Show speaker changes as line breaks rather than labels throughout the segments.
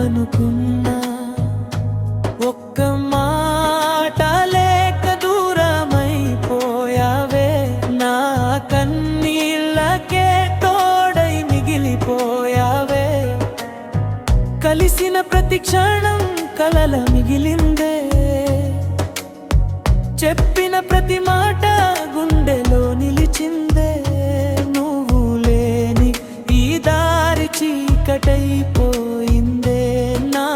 అనుకున్నా, ఒక్క మాట లేక దూరమైపోయావే. నా కన్నీళ్ళకే తోడై మిగిలిపోయావే. కలిసిన ప్రతి క్షణం కలల మిగిలిందే. చెప్పిన ప్రతి మాట గుండెలో నిలిచిందే. నువ్వు లేని ఈ దారి చీకటైపోయిందే. నా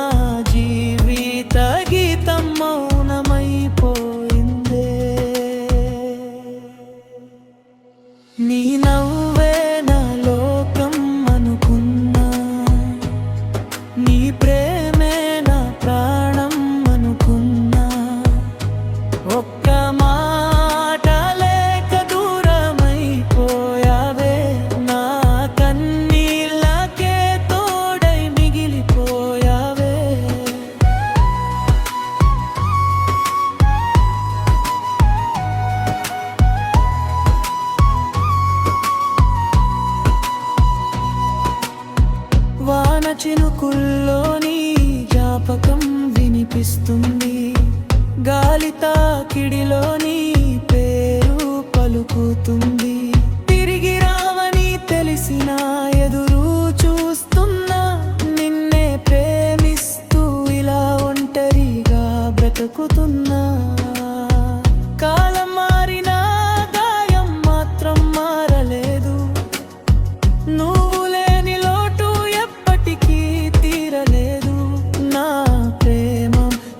జీవిత గీతం మౌనమైపోయిందే. నీ నవ్వే నా లోకం అనుకున్నా, నీ ప్రేమే నా ప్రాణం అనుకున్నా, ఒక్క మాట లేక దూరమైపోయావే. నా కన్నీళ్ళకే తోడై మిగిలిపోయావే. వాన చినుకుల్లోని జ్ఞాపకం వినిపిస్తుంది. గాలి తాకిడిలోని పేరు పలుకుతుంది. తిరిగి రావని తెలిసిన ఎదురు చూస్తున్నా, నిన్నే ప్రేమిస్తూ ఇలా ఒంటరిగా బ్రతుకుతున్నా. కాలం మారినా గాయం మాత్రం మారలేదు. నువ్వు లేని లోటు ఎప్పటికీ తీరలేదు. నా ప్రేమ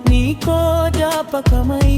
నీకో జ్ఞాపకమై